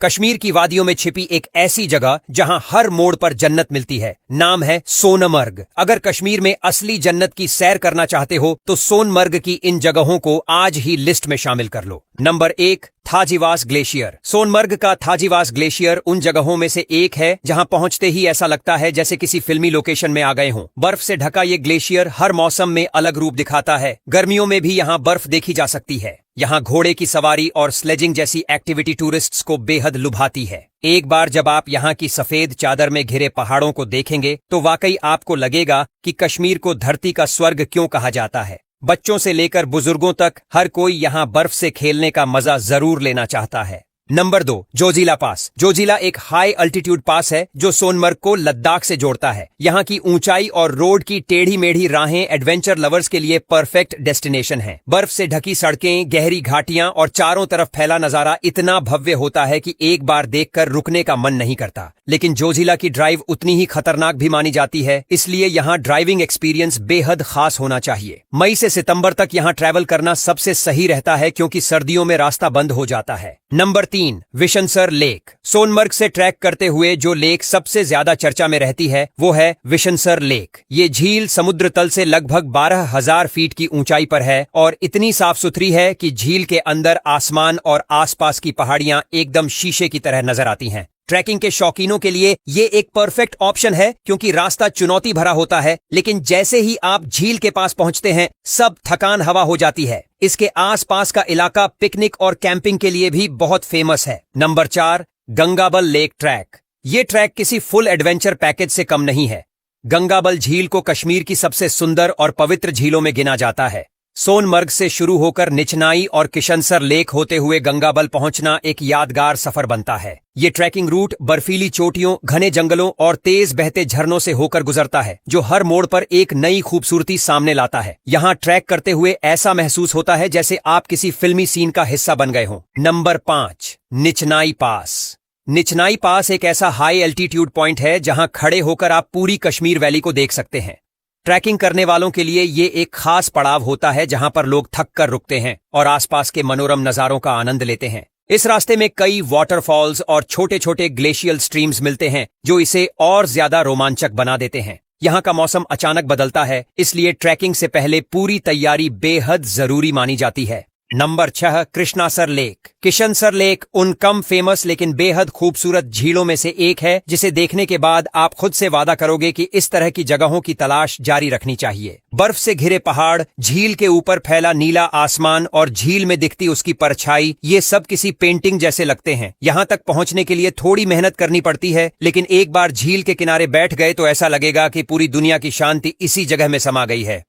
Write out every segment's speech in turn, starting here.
कश्मीर की वादियों में छिपी एक ऐसी जगह जहां हर मोड़ पर जन्नत मिलती है। नाम है सोनमर्ग। अगर कश्मीर में असली जन्नत की सैर करना चाहते हो तो सोनमर्ग की इन जगहों को आज ही लिस्ट में शामिल कर लो। Number 1, Thajiwas glacier. सोनमर्ग का थाजीवास ग्लेशियर उन जगहों में से एक है जहां पहुंचते ही ऐसा लगता है जैसे किसी फिल्मी लोकेशन में आ गए हों। बर्फ से ढका ये ग्लेशियर हर मौसम में अलग रूप दिखाता है। गर्मियों में भी यहां बर्फ देखी जा सकती है। यहाँ घोड़े की सवारी और स्लेजिंग जैसी एक्टिविटी टूरिस्ट्स को बेहद लुभाती है। एक बार जब आप यहाँ की सफेद चादर में घिरे पहाड़ों को देखेंगे तो वाकई आपको लगेगा कि कश्मीर को धरती का स्वर्ग क्यों कहा जाता है। बच्चों से लेकर बुजुर्गों तक हर कोई यहाँ बर्फ से खेलने का मजा जरूर लेना चाहता है। नंबर 2, जोजिला पास। जोजिला एक हाई अल्टीट्यूड पास है जो सोनमर्ग को लद्दाख से जोड़ता है। यहाँ की ऊंचाई और रोड की टेढ़ी मेढ़ी राहें एडवेंचर लवर्स के लिए परफेक्ट डेस्टिनेशन है। बर्फ से ढकी सड़कें, गहरी घाटियां और चारों तरफ फैला नजारा इतना भव्य होता है कि एक बार देखकर रुकने का मन नहीं करता। लेकिन जोजिला की ड्राइव उतनी ही खतरनाक भी मानी जाती है, इसलिए यहाँ ड्राइविंग एक्सपीरियंस बेहद खास होना चाहिए। मई से सितंबर तक यहाँ ट्रैवल करना सबसे सही रहता है क्योंकि सर्दियों में रास्ता बंद हो जाता है। Number 3, Vishansar lake. सोनमर्ग से ट्रैक करते हुए जो लेक सबसे ज्यादा चर्चा में रहती है वो है विशनसर लेक। ये झील समुद्र तल से लगभग 12,000 फीट की ऊंचाई पर है और इतनी साफ सुथरी है कि झील के अंदर आसमान और आसपास की पहाड़ियां एकदम शीशे की तरह नजर आती हैं। ट्रैकिंग के शौकीनों के लिए ये एक परफेक्ट ऑप्शन है क्योंकि रास्ता चुनौती भरा होता है, लेकिन जैसे ही आप झील के पास पहुंचते हैं सब थकान हवा हो जाती है। इसके आसपास का इलाका पिकनिक और कैंपिंग के लिए भी बहुत फेमस है। Number 4, Gangabal lake track. ये ट्रैक किसी फुल एडवेंचर पैकेज से कम नहीं है। गंगाबल झील को कश्मीर की सबसे सुंदर और पवित्र झीलों में गिना जाता है। सोनमर्ग से शुरू होकर निचनाई और किशनसर लेक होते हुए गंगाबल पहुंचना एक यादगार सफर बनता है। ये ट्रैकिंग रूट बर्फीली चोटियों, घने जंगलों और तेज बहते झरनों से होकर गुजरता है जो हर मोड़ पर एक नई खूबसूरती सामने लाता है। यहाँ ट्रैक करते हुए ऐसा महसूस होता है जैसे आप किसी फिल्मी सीन का हिस्सा बन गए हों। नंबर 5, निचनाई पास। निचनाई पास एक ऐसा हाई एल्टीट्यूड पॉइंट है जहां खड़े होकर आप पूरी कश्मीर वैली को देख सकते हैं। ट्रैकिंग करने वालों के लिए ये एक खास पड़ाव होता है जहां पर लोग थक कर रुकते हैं और आसपास के मनोरम नजारों का आनंद लेते हैं। इस रास्ते में कई वाटरफॉल्स और छोटे छोटे ग्लेशियल स्ट्रीम्स मिलते हैं जो इसे और ज्यादा रोमांचक बना देते हैं। यहाँ का मौसम अचानक बदलता है, इसलिए ट्रैकिंग से पहले पूरी तैयारी बेहद जरूरी मानी जाती है। Number 6, Krishnasar lake. Kishansar lake उन कम फेमस लेकिन बेहद खूबसूरत झीलों में से एक है जिसे देखने के बाद आप खुद से वादा करोगे कि इस तरह की जगहों की तलाश जारी रखनी चाहिए। बर्फ से घिरे पहाड़, झील के ऊपर फैला नीला आसमान और झील में दिखती उसकी परछाई, ये सब किसी पेंटिंग जैसे लगते हैं। यहाँ तक पहुँचने के लिए थोड़ी मेहनत करनी पड़ती है, लेकिन एक बार झील के किनारे बैठ गए तो ऐसा लगेगा कि पूरी दुनिया की शांति इसी जगह में समा गई है।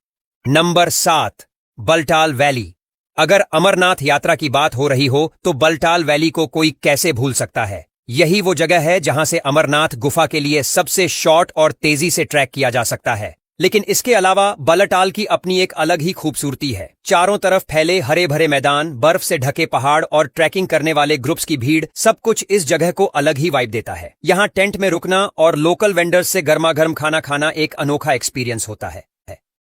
Number 7, Baltal valley. अगर अमरनाथ यात्रा की बात हो रही हो तो बलटाल वैली को कोई कैसे भूल सकता है। यही वो जगह है जहां से अमरनाथ गुफा के लिए सबसे शॉर्ट और तेजी से ट्रैक किया जा सकता है। लेकिन इसके अलावा बलटाल की अपनी एक अलग ही खूबसूरती है। चारों तरफ फैले हरे भरे मैदान, बर्फ से ढके पहाड़ और ट्रैकिंग करने वाले ग्रुप्स की भीड़, सब कुछ इस जगह को अलग ही वाइब देता है। यहाँ टेंट में रुकना और लोकल वेंडर्स से गर्मा गर्म खाना खाना एक अनोखा एक्सपीरियंस होता है।